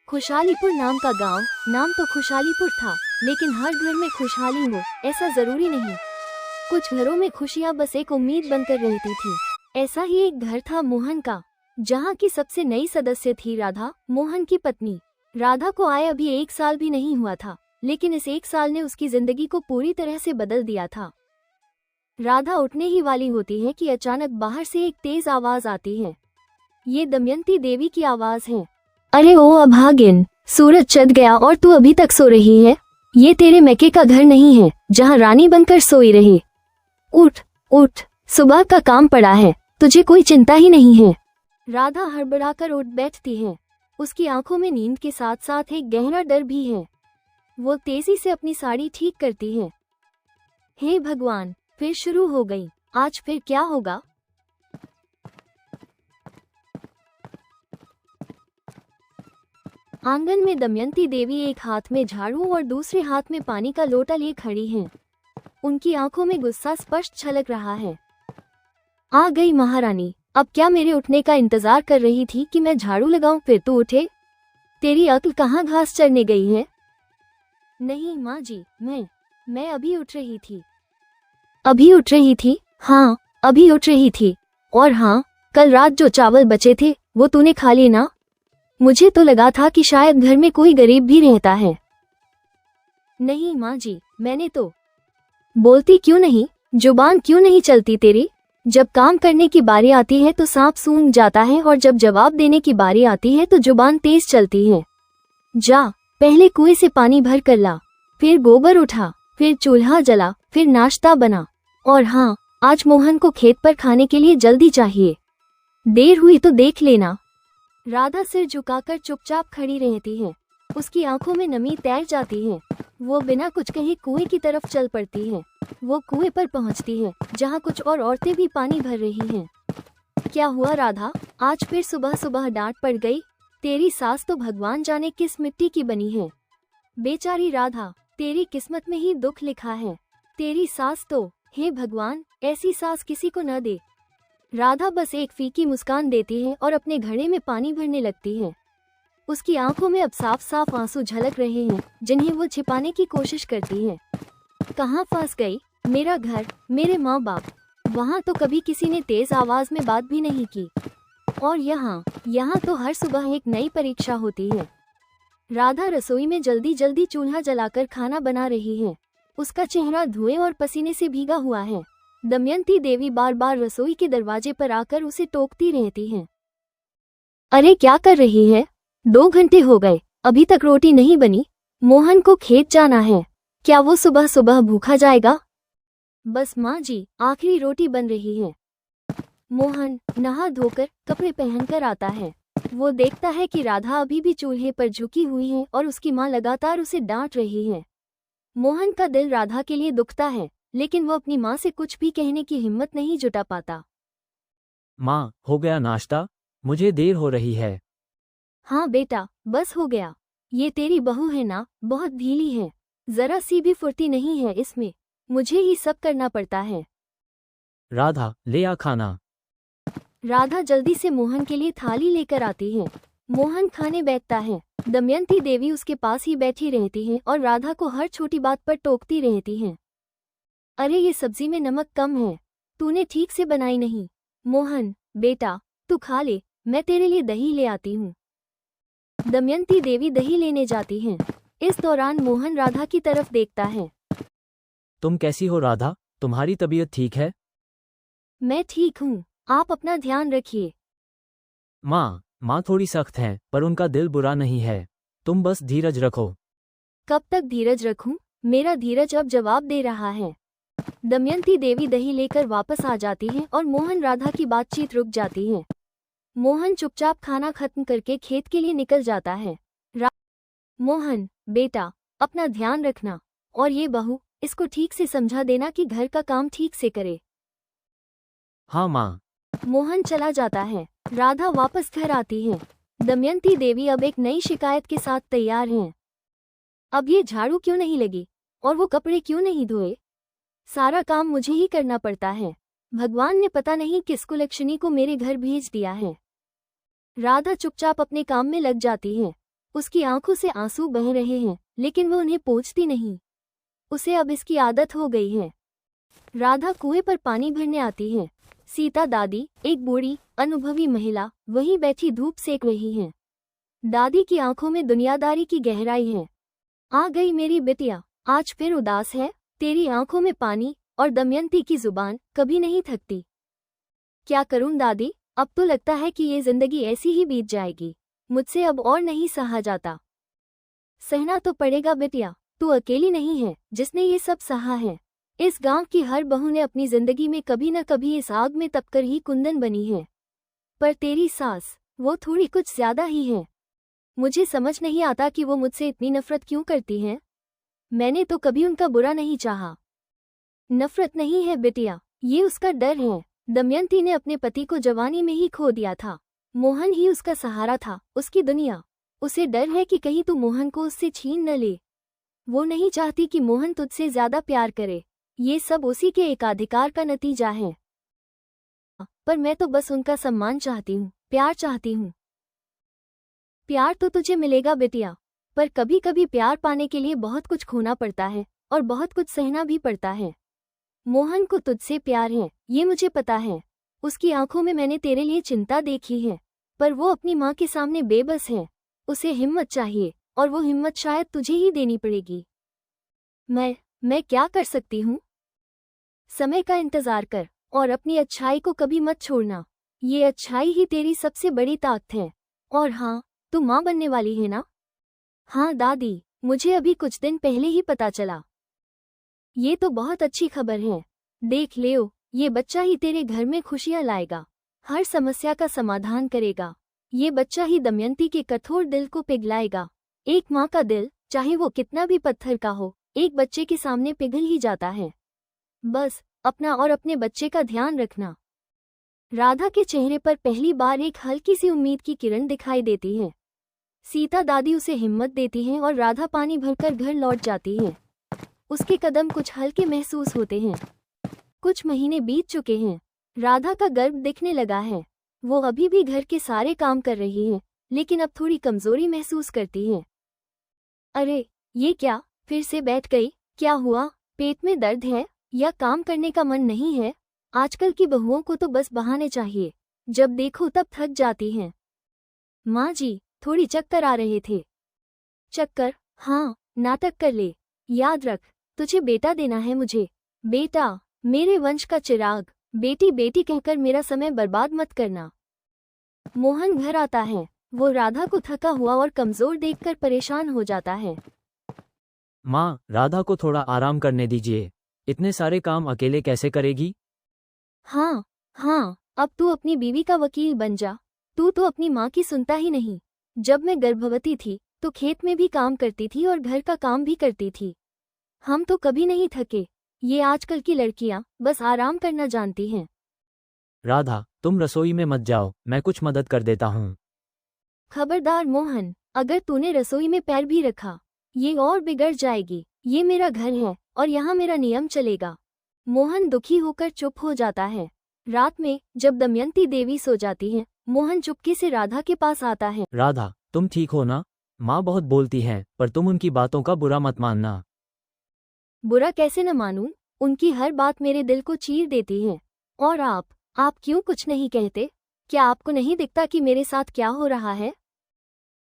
खुशहालीपुर नाम का गांव, नाम तो खुशहालीपुर था, लेकिन हर घर में खुशहाली हो ऐसा जरूरी नहीं। कुछ घरों में खुशियां बस एक उम्मीद बनकर रहती थी। ऐसा ही एक घर था मोहन का, जहां की सबसे नई सदस्य थी राधा, मोहन की पत्नी। राधा को आए अभी 1 साल भी नहीं हुआ था, लेकिन इस 1 साल ने उसकी जिंदगी को पूरी तरह से बदल दिया था। राधा उठने ही वाली होती है कि अचानक बाहर से एक तेज आवाज आती है। ये दमयंती देवी की आवाज है। अरे ओ अभागिन, सूरज चढ़ गया और तू अभी तक सो रही है। ये तेरे मैके का घर नहीं है जहाँ रानी बनकर सोई रहे। उठ उठ, सुबह का काम पड़ा है, तुझे कोई चिंता ही नहीं है। राधा हड़बड़ाकर उठ बैठती है। उसकी आंखों में नींद के साथ साथ एक गहरा डर भी है। वो तेजी से अपनी साड़ी ठीक करती है। हे भगवान, फिर शुरू हो गई, आज फिर क्या होगा। आंगन में दमयंती देवी एक हाथ में झाड़ू और दूसरे हाथ में पानी का लोटा लिए खड़ी हैं। उनकी आंखों में गुस्सा स्पष्ट छलक रहा है। आ गई महारानी, अब क्या मेरे उठने का इंतजार कर रही थी कि मैं झाड़ू लगाऊं फिर तू उठे। तेरी अक्ल कहाँ घास चरने गई है। नहीं माँ जी, मैं अभी उठ रही थी। अभी उठ रही थी? हाँ, अभी उठ रही थी। और हाँ, कल रात जो चावल बचे थे वो तूने खा लिए ना। मुझे तो लगा था कि शायद घर में कोई गरीब भी रहता है। नहीं माँ जी, मैंने तो। बोलती क्यों नहीं, जुबान क्यों नहीं चलती तेरी। जब काम करने की बारी आती है तो सांप सूंघ जाता है और जब जवाब देने की बारी आती है तो जुबान तेज चलती है। जा, पहले कुएं से पानी भर कर ला, फिर गोबर उठा, फिर चूल्हा जला, फिर नाश्ता बना। और हाँ, आज मोहन को खेत पर खाने के लिए जल्दी चाहिए। देर हुई तो देख लेना। राधा सिर झुकाकर चुपचाप खड़ी रहती है। उसकी आंखों में नमी तैर जाती है। वो बिना कुछ कहे कुएं की तरफ चल पड़ती है। वो कुएं पर पहुंचती है जहां कुछ और औरतें भी पानी भर रही हैं। क्या हुआ राधा, आज फिर सुबह सुबह डांट पड़ गई। तेरी सास तो भगवान जाने किस मिट्टी की बनी है। बेचारी राधा, तेरी किस्मत में ही दुख लिखा है। तेरी सास तो, हे भगवान, ऐसी सास किसी को न दे। राधा बस एक फीकी मुस्कान देती है और अपने घड़े में पानी भरने लगती है। उसकी आंखों में अब साफ साफ आंसू झलक रहे हैं, जिन्हें वो छिपाने की कोशिश करती है। कहाँ फंस गई, मेरा घर, मेरे माँ बाप। वहाँ तो कभी किसी ने तेज आवाज में बात भी नहीं की। और यहाँ तो हर सुबह एक नई परीक्षा होती है। राधा रसोई में जल्दी जल्दी चूल्हा जलाकर खाना बना रही है। उसका चेहरा धुएं और पसीने से भीगा हुआ है। दमयंती देवी बार बार रसोई के दरवाजे पर आकर उसे टोकती रहती हैं। अरे क्या कर रही है, 2 घंटे हो गए, अभी तक रोटी नहीं बनी। मोहन को खेत जाना है, क्या वो सुबह सुबह भूखा जाएगा। बस माँ जी, आखिरी रोटी बन रही है। मोहन नहा धोकर कपड़े पहनकर आता है। वो देखता है कि राधा अभी भी चूल्हे पर झुकी हुई है और उसकी माँ लगातार उसे डांट रही है। मोहन का दिल राधा के लिए दुखता है, लेकिन वो अपनी माँ से कुछ भी कहने की हिम्मत नहीं जुटा पाता। माँ, हो गया नाश्ता? मुझे देर हो रही है। हाँ बेटा, बस हो गया। ये तेरी बहू है ना, बहुत ढीली है, जरा सी भी फुर्ती नहीं है इसमें। मुझे ही सब करना पड़ता है। राधा, ले आ खाना। राधा जल्दी से मोहन के लिए थाली लेकर आती है। मोहन खाने बैठता है। दमयंती देवी उसके पास ही बैठी रहती है और राधा को हर छोटी बात पर टोकती रहती है। अरे ये सब्जी में नमक कम है, तूने ठीक से बनाई नहीं। मोहन बेटा, तू खा ले, मैं तेरे लिए दही ले आती हूँ। दमयंती देवी दही लेने जाती हैं। इस दौरान मोहन राधा की तरफ देखता है। तुम कैसी हो राधा, तुम्हारी तबीयत ठीक है? मैं ठीक हूँ, आप अपना ध्यान रखिए। माँ थोड़ी सख्त हैं, पर उनका दिल बुरा नहीं है। तुम बस धीरज रखो। कब तक धीरज रखूं? मेरा धीरज अब जवाब दे रहा है। दमयंती देवी दही लेकर वापस आ जाती है और मोहन राधा की बातचीत रुक जाती है। मोहन चुपचाप खाना खत्म करके खेत के लिए निकल जाता है। मोहन बेटा, अपना ध्यान रखना, और ये बहू, इसको ठीक से समझा देना कि घर का काम ठीक से करे। हाँ माँ। मोहन चला जाता है। राधा वापस घर आती है। दमयंती देवी अब एक नई शिकायत के साथ तैयार हैं। अब ये झाड़ू क्यों नहीं लगी और वो कपड़े क्यों नहीं धोए। सारा काम मुझे ही करना पड़ता है। भगवान ने पता नहीं किस कुलक्षणी को मेरे घर भेज दिया है। राधा चुपचाप अपने काम में लग जाती है। उसकी आंखों से आंसू बह रहे हैं, लेकिन वो उन्हें पोंछती नहीं। उसे अब इसकी आदत हो गई है। राधा कुएं पर पानी भरने आती है। सीता दादी, एक बूढ़ी अनुभवी महिला, वहीं बैठी धूप सेक रही है। दादी की आंखों में दुनियादारी की गहराई है। आ गई मेरी बिटिया, आज फिर उदास है? तेरी आंखों में पानी और दमयंती की जुबान कभी नहीं थकती। क्या करूं दादी, अब तो लगता है कि ये जिंदगी ऐसी ही बीत जाएगी। मुझसे अब और नहीं सहा जाता। सहना तो पड़ेगा बिटिया, तू अकेली नहीं है जिसने ये सब सहा है। इस गांव की हर बहू ने अपनी जिंदगी में कभी न कभी इस आग में तपकर ही कुंदन बनी है। पर तेरी सास, वो थोड़ी कुछ ज्यादा ही है। मुझे समझ नहीं आता कि वो मुझसे इतनी नफरत क्यों करती हैं। मैंने तो कभी उनका बुरा नहीं चाहा। नफरत नहीं है बिटिया, ये उसका डर है। दमयंती ने अपने पति को जवानी में ही खो दिया था। मोहन ही उसका सहारा था, उसकी दुनिया। उसे डर है कि कहीं तू मोहन को उससे छीन न ले। वो नहीं चाहती कि मोहन तुझसे ज्यादा प्यार करे। ये सब उसी के एकाधिकार का नतीजा है। पर मैं तो बस उनका सम्मान चाहती हूँ, प्यार चाहती हूँ। प्यार तो तुझे मिलेगा बिटिया, पर कभी कभी प्यार पाने के लिए बहुत कुछ खोना पड़ता है और बहुत कुछ सहना भी पड़ता है। मोहन को तुझसे प्यार है, ये मुझे पता है। उसकी आंखों में मैंने तेरे लिए चिंता देखी है, पर वो अपनी माँ के सामने बेबस है। उसे हिम्मत चाहिए, और वो हिम्मत शायद तुझे ही देनी पड़ेगी। मैं क्या कर सकती हूँ? समय का इंतजार कर और अपनी अच्छाई को कभी मत छोड़ना। ये अच्छाई ही तेरी सबसे बड़ी ताकत है। और हाँ, तू माँ बनने वाली है ना? हाँ दादी, मुझे अभी कुछ दिन पहले ही पता चला। ये तो बहुत अच्छी खबर है। देख लेओ, ये बच्चा ही तेरे घर में खुशियाँ लाएगा, हर समस्या का समाधान करेगा। ये बच्चा ही दमयंती के कठोर दिल को पिघलाएगा। एक माँ का दिल, चाहे वो कितना भी पत्थर का हो, एक बच्चे के सामने पिघल ही जाता है। बस अपना और अपने बच्चे का ध्यान रखना। राधा के चेहरे पर पहली बार एक हल्की सी उम्मीद की किरण दिखाई देती है। सीता दादी उसे हिम्मत देती हैं और राधा पानी भरकर घर लौट जाती है। उसके कदम कुछ हल्के महसूस होते हैं। कुछ महीने बीत चुके हैं। राधा का गर्भ दिखने लगा है। वो अभी भी घर के सारे काम कर रही है, लेकिन अब थोड़ी कमजोरी महसूस करती है। अरे ये क्या, फिर से बैठ गई? क्या हुआ? पेट में दर्द है या काम करने का मन नहीं है? आजकल की बहुओं को तो बस बहाने चाहिए, जब देखो तब थक जाती हैं। माँ जी, थोड़ी चक्कर आ रहे थे। चक्कर? हाँ, नाटक कर ले। याद रख, तुझे बेटा देना है मुझे। बेटा, मेरे वंश का चिराग। बेटी बेटी कहकर मेरा समय बर्बाद मत करना। मोहन घर आता है। वो राधा को थका हुआ और कमजोर देखकर परेशान हो जाता है। माँ, राधा को थोड़ा आराम करने दीजिए। इतने सारे काम अकेले कैसे करेगी? हाँ, अब तू अपनी बीवी का वकील बन जा। तू तो अपनी माँ की सुनता ही नहीं। जब मैं गर्भवती थी तो खेत में भी काम करती थी और घर का काम भी करती थी। हम तो कभी नहीं थके। ये आजकल की लड़कियां बस आराम करना जानती हैं। राधा, तुम रसोई में मत जाओ, मैं कुछ मदद कर देता हूँ। खबरदार मोहन, अगर तूने रसोई में पैर भी रखा, ये और बिगड़ जाएगी। ये मेरा घर है और यहाँ मेरा नियम चलेगा। मोहन दुखी होकर चुप हो जाता है। रात में जब दमयंती देवी सो जाती है, मोहन चुपके से राधा के पास आता है। राधा, तुम ठीक हो ना? माँ बहुत बोलती हैं, पर तुम उनकी बातों का बुरा मत मानना। बुरा कैसे न मानूं? उनकी हर बात मेरे दिल को चीर देती है। और आप क्यों कुछ नहीं कहते? क्या आपको नहीं दिखता कि मेरे साथ क्या हो रहा है?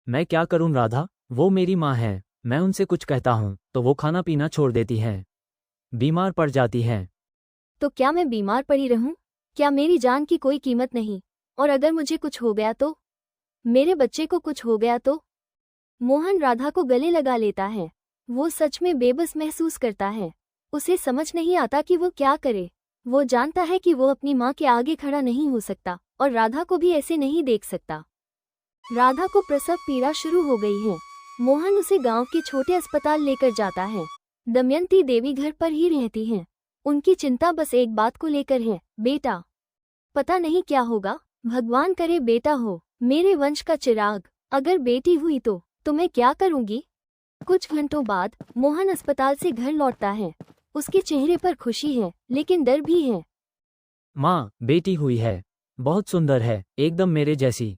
मैं क्या करूं राधा, वो मेरी माँ है। मैं उनसे कुछ कहता हूँ तो वो खाना पीना छोड़ देती हैं, बीमार पड़ जाती हैं। तो क्या मैं बीमार पड़ी रहूं? क्या मेरी जान की कोई कीमत नहीं? और अगर मुझे कुछ हो गया तो? मेरे बच्चे को कुछ हो गया तो? मोहन राधा को गले लगा लेता है। वो सच में बेबस महसूस करता है। उसे समझ नहीं आता कि वो क्या करे। वो जानता है कि वो अपनी माँ के आगे खड़ा नहीं हो सकता और राधा को भी ऐसे नहीं देख सकता। राधा को प्रसव पीड़ा शुरू हो गई है। मोहन उसे गांव के छोटे अस्पताल लेकर जाता है। दमयंती देवी घर पर ही रहती हैं। उनकी चिंता बस एक बात को लेकर है, बेटा। पता नहीं क्या होगा, भगवान करे बेटा हो, मेरे वंश का चिराग। अगर बेटी हुई तो मैं क्या करूंगी? कुछ घंटों बाद मोहन अस्पताल से घर लौटता है। उसके चेहरे पर खुशी है, लेकिन डर भी है। माँ, बेटी हुई है, बहुत सुंदर है, एकदम मेरे जैसी।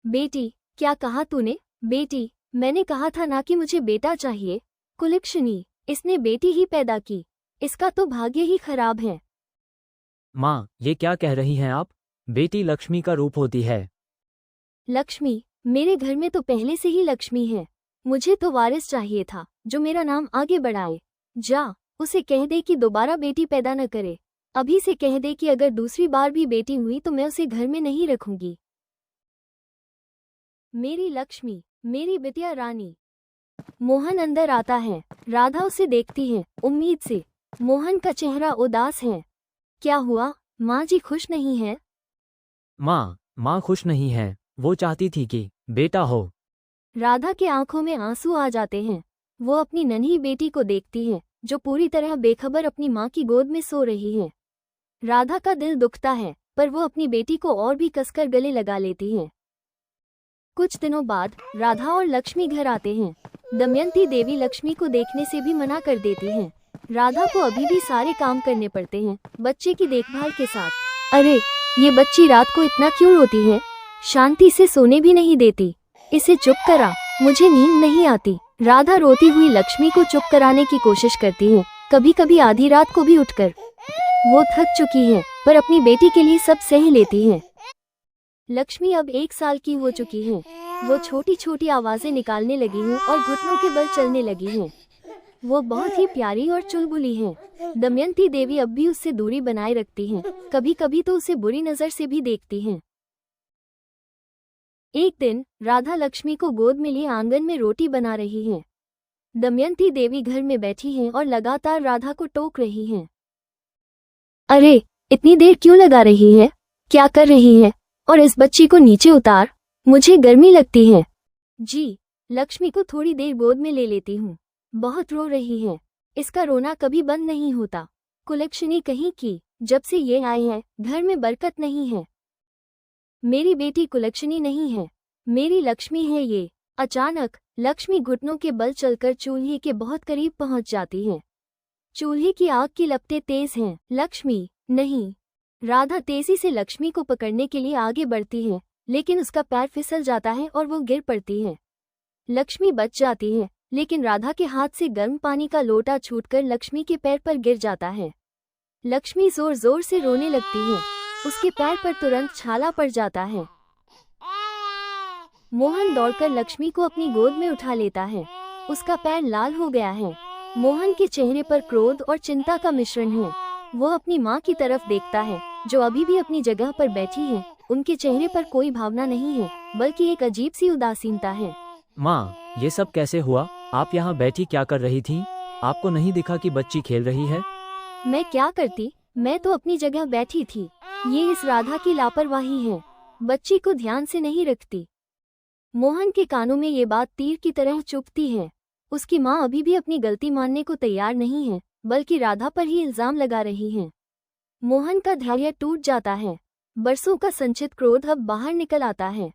बेटी? क्या कहा तूने? बेटी? मैंने कहा था ना कि मुझे बेटा चाहिए। कुलक्षणी, इसने बेटी ही पैदा की। इसका तो भाग्य ही खराब है। माँ, ये क्या कह रही हैं आप? बेटी लक्ष्मी का रूप होती है। लक्ष्मी? मेरे घर में तो पहले से ही लक्ष्मी है। मुझे तो वारिस चाहिए था जो मेरा नाम आगे बढ़ाए। जा, उसे कह दे कि दोबारा बेटी पैदा न करे। अभी से कह दे कि अगर दूसरी बार भी बेटी हुई तो मैं उसे घर में नहीं रखूंगी। मेरी लक्ष्मी, मेरी बिटिया रानी। मोहन अंदर आता है। राधा उसे देखती है, उम्मीद से। मोहन का चेहरा उदास है। क्या हुआ, माँ जी खुश नहीं है? माँ खुश नहीं है। वो चाहती थी कि बेटा हो। राधा के आंखों में आंसू आ जाते हैं। वो अपनी नन्ही बेटी को देखती है जो पूरी तरह बेखबर अपनी माँ की गोद में सो रही है। राधा का दिल दुखता है, पर वो अपनी बेटी को और भी कसकर गले लगा लेती है। कुछ दिनों बाद राधा और लक्ष्मी घर आते हैं। दमयंती देवी लक्ष्मी को देखने से भी मना कर देती हैं। राधा को अभी भी सारे काम करने पड़ते हैं, बच्चे की देखभाल के साथ। अरे, ये बच्ची रात को इतना क्यों रोती है? शांति से सोने भी नहीं देती। इसे चुप करा, मुझे नींद नहीं आती। राधा रोती हुई लक्ष्मी को चुप कराने की कोशिश करती है, कभी कभी आधी रात को भी उठकर। वो थक चुकी है, पर अपनी बेटी के लिए सब सह लेती है। लक्ष्मी अब 1 साल की हो चुकी है। वो छोटी छोटी आवाजें निकालने लगी है और घुटनों के बल चलने लगी है। वो बहुत ही प्यारी और चुलबुली है। दमयंती देवी अब भी उससे दूरी बनाए रखती हैं, कभी कभी तो उसे बुरी नजर से भी देखती हैं। एक दिन राधा लक्ष्मी को गोद में लिए आंगन में रोटी बना रही है। दमयंती देवी घर में बैठी हैं और लगातार राधा को टोक रही हैं। अरे, इतनी देर क्यों लगा रही है? क्या कर रही है? और इस बच्ची को नीचे उतार, मुझे गर्मी लगती है। जी, लक्ष्मी को थोड़ी देर गोद में ले लेती हूँ। बहुत रो रही है। इसका रोना कभी बंद नहीं होता। कुलक्षणी कहीं की, जब से ये आए हैं घर में बरकत नहीं है। मेरी बेटी कुलक्षणी नहीं है, मेरी लक्ष्मी है ये। अचानक लक्ष्मी घुटनों के बल चलकर चूल्हे के बहुत करीब पहुंच जाती है। चूल्हे की आग की लपटें तेज हैं। लक्ष्मी, नहीं। राधा तेजी से लक्ष्मी को पकड़ने के लिए आगे बढ़ती है, लेकिन उसका पैर फिसल जाता है और वो गिर पड़ती है। लक्ष्मी बच जाती है, लेकिन राधा के हाथ से गर्म पानी का लोटा छूटकर लक्ष्मी के पैर पर गिर जाता है। लक्ष्मी जोर जोर से रोने लगती है। उसके पैर पर तुरंत छाला पड़ जाता है। मोहन दौड़कर लक्ष्मी को अपनी गोद में उठा लेता है। उसका पैर लाल हो गया है। मोहन के चेहरे पर क्रोध और चिंता का मिश्रण है। वो अपनी माँ की तरफ देखता है, जो अभी भी अपनी जगह पर बैठी है। उनके चेहरे पर कोई भावना नहीं है, बल्कि एक अजीब सी उदासीनता है। माँ, ये सब कैसे हुआ? आप यहाँ बैठी क्या कर रही थीं? आपको नहीं दिखा कि बच्ची खेल रही है? मैं क्या करती, मैं तो अपनी जगह बैठी थी। ये इस राधा की लापरवाही है, बच्ची को ध्यान से नहीं रखती। मोहन के कानों में ये बात तीर की तरह चुभती है। उसकी माँ अभी भी अपनी गलती मानने को तैयार नहीं है, बल्कि राधा पर ही इल्जाम लगा रही है। मोहन का धैर्य टूट जाता है। बरसों का संचित क्रोध अब बाहर निकल आता है।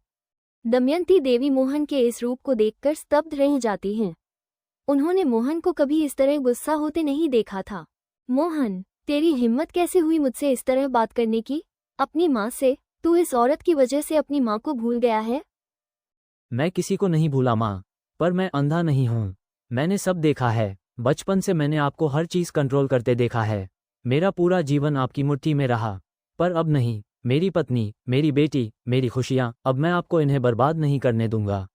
दमयंती देवी मोहन के इस रूप को देखकर स्तब्ध रह जाती हैं। उन्होंने मोहन को कभी इस तरह गुस्सा होते नहीं देखा था। मोहन, तेरी हिम्मत कैसे हुई मुझसे इस तरह बात करने की? अपनी माँ से? तू इस औरत की वजह से अपनी माँ को भूल गया है? मैं किसी को नहीं भूला माँ, पर मैं अंधा नहीं हूँ। मैंने सब देखा है। बचपन से मैंने आपको हर चीज़ कंट्रोल करते देखा है। मेरा पूरा जीवन आपकी मुट्ठी में रहा, पर अब नहीं। मेरी पत्नी, मेरी बेटी, मेरी खुशियाँ, अब मैं आपको इन्हें बर्बाद नहीं करने दूंगा।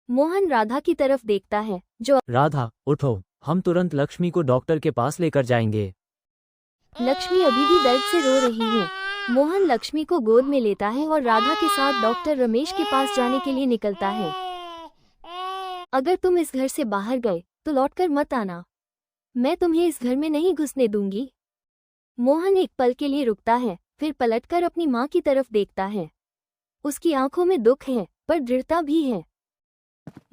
मोहन राधा की तरफ देखता है, जो राधा, उठो, हम तुरंत लक्ष्मी को डॉक्टर के पास लेकर जाएंगे। लक्ष्मी अभी भी दर्द से रो रही है। मोहन लक्ष्मी को गोद में लेता है और राधा के साथ डॉक्टर रमेश के पास जाने के लिए निकलता है। अगर तुम इस घर से बाहर गए तो लौटकर मत आना। मैं तुम्हें इस घर में नहीं घुसने दूंगी। मोहन एक पल के लिए रुकता है, फिर पलटकर अपनी माँ की तरफ देखता है। उसकी आंखों में दुख है, पर दृढ़ता भी है।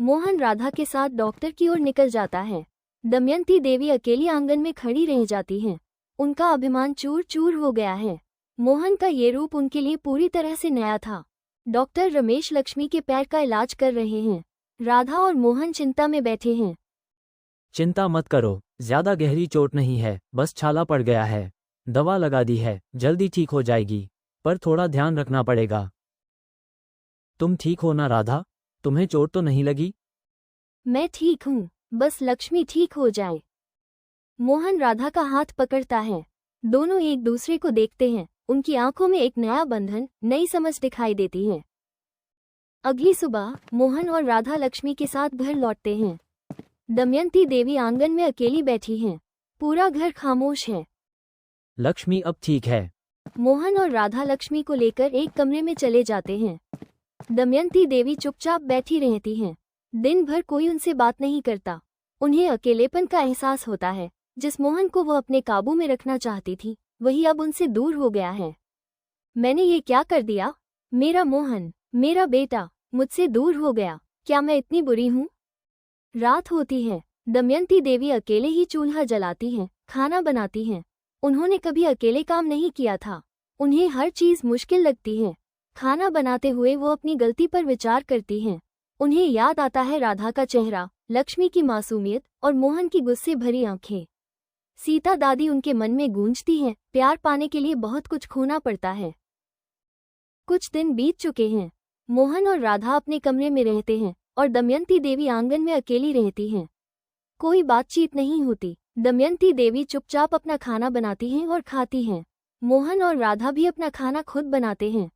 मोहन राधा के साथ डॉक्टर की ओर निकल जाता है। दमयंती देवी अकेली आंगन में खड़ी रह जाती हैं। उनका अभिमान चूर चूर हो गया है। मोहन का ये रूप उनके लिए पूरी तरह से नया था। डॉक्टर रमेश लक्ष्मी के पैर का इलाज कर रहे हैं। राधा और मोहन चिंता में बैठे हैं। चिंता मत करो, ज्यादा गहरी चोट नहीं है, बस छाला पड़ गया है। दवा लगा दी है, जल्दी ठीक हो जाएगी, पर थोड़ा ध्यान रखना पड़ेगा। तुम ठीक हो ना राधा? तुम्हें चोट तो नहीं लगी? मैं ठीक हूँ, बस लक्ष्मी ठीक हो जाए। मोहन राधा का हाथ पकड़ता है। दोनों एक दूसरे को देखते हैं। उनकी आंखों में एक नया बंधन, नई समझ दिखाई देती है। अगली सुबह मोहन और राधा लक्ष्मी के साथ घर लौटते हैं। दमयंती देवी आंगन में अकेली बैठी हैं। पूरा घर खामोश है। लक्ष्मी अब ठीक है। मोहन और राधा लक्ष्मी को लेकर एक कमरे में चले जाते हैं। दमयंती देवी चुपचाप बैठी रहती हैं। दिन भर कोई उनसे बात नहीं करता। उन्हें अकेलेपन का एहसास होता है। जिस मोहन को वो अपने काबू में रखना चाहती थी, वही अब उनसे दूर हो गया है। मैंने ये क्या कर दिया? मेरा मोहन, मेरा बेटा, मुझसे दूर हो गया। क्या मैं इतनी बुरी हूँ? रात होती है। दमयंती देवी अकेले ही चूल्हा जलाती हैं, खाना बनाती हैं। उन्होंने कभी अकेले काम नहीं किया था। उन्हें हर चीज मुश्किल लगती है। खाना बनाते हुए वो अपनी गलती पर विचार करती हैं। उन्हें याद आता है राधा का चेहरा, लक्ष्मी की मासूमियत और मोहन की गुस्से भरी आंखें। सीता दादी उनके मन में गूंजती हैं। प्यार पाने के लिए बहुत कुछ खोना पड़ता है। कुछ दिन बीत चुके हैं। मोहन और राधा अपने कमरे में रहते हैं और दमयंती देवी आंगन में अकेली रहती हैं। कोई बातचीत नहीं होती। दमयंती देवी चुपचाप अपना खाना बनाती हैं और खाती हैं। मोहन और राधा भी अपना खाना खुद बनाते हैं।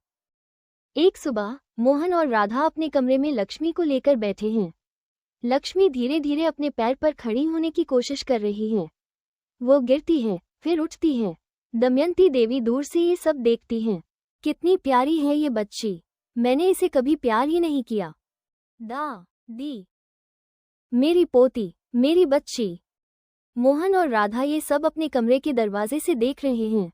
एक सुबह मोहन और राधा अपने कमरे में लक्ष्मी को लेकर बैठे हैं। लक्ष्मी धीरे धीरे अपने पैर पर खड़ी होने की कोशिश कर रही है। वो गिरती है, फिर उठती है। दमयंती देवी दूर से ये सब देखती हैं। कितनी प्यारी है ये बच्ची। मैंने इसे कभी प्यार ही नहीं किया। दी मेरी पोती, मेरी बच्ची। मोहन और राधा ये सब अपने कमरे के दरवाजे से देख रहे हैं।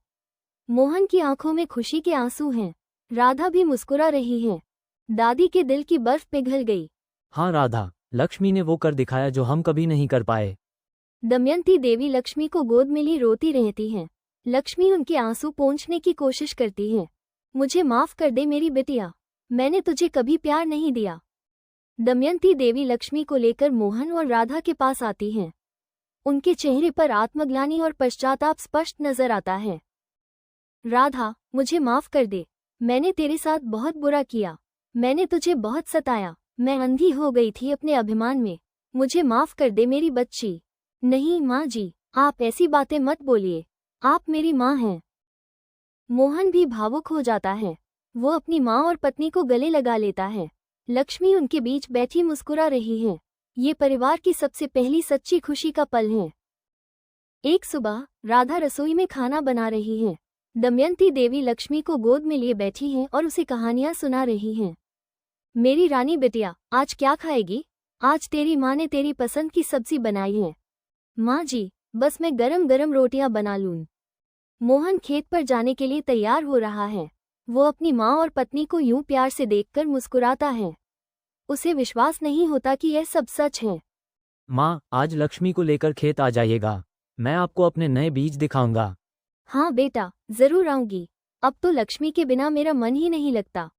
मोहन की आंखों में खुशी के आंसू हैं। राधा भी मुस्कुरा रही है। दादी के दिल की बर्फ पिघल गई। हाँ राधा, लक्ष्मी ने वो कर दिखाया जो हम कभी नहीं कर पाए। दमयंती देवी लक्ष्मी को गोद में ली रोती रहती हैं। लक्ष्मी उनके आंसू पोंछने की कोशिश करती है। मुझे माफ कर दे मेरी बिटिया, मैंने तुझे कभी प्यार नहीं दिया। दमयंती देवी लक्ष्मी को लेकर मोहन और राधा के पास आती हैं। उनके चेहरे पर आत्मग्लानि और पश्चाताप स्पष्ट नजर आता है। राधा, मुझे माफ कर दे। मैंने तेरे साथ बहुत बुरा किया। मैंने तुझे बहुत सताया। मैं अंधी हो गई थी अपने अभिमान में। मुझे माफ कर दे मेरी बच्ची। नहीं माँ जी, आप ऐसी बातें मत बोलिए। आप मेरी माँ हैं। मोहन भी भावुक हो जाता है। वो अपनी माँ और पत्नी को गले लगा लेता है। लक्ष्मी उनके बीच बैठी मुस्कुरा रही है। ये परिवार की सबसे पहली सच्ची खुशी का पल है। एक सुबह राधा रसोई में खाना बना रही है। दमयंती देवी लक्ष्मी को गोद में लिए बैठी हैं और उसे कहानियां सुना रही हैं। मेरी रानी बिटिया, आज क्या खाएगी? आज तेरी माँ ने तेरी पसंद की सब्जी बनाई है। माँ जी, बस मैं गरम गरम रोटियां बना लूं। मोहन खेत पर जाने के लिए तैयार हो रहा है। वो अपनी माँ और पत्नी को यूं प्यार से देखकर मुस्कुराता है। उसे विश्वास नहीं होता कि यह सब सच है। माँ, आज लक्ष्मी को लेकर खेत आ जाइएगा। मैं आपको अपने नए बीज दिखाऊंगा। हाँ बेटा, जरूर आऊंगी। अब तो लक्ष्मी के बिना मेरा मन ही नहीं लगता।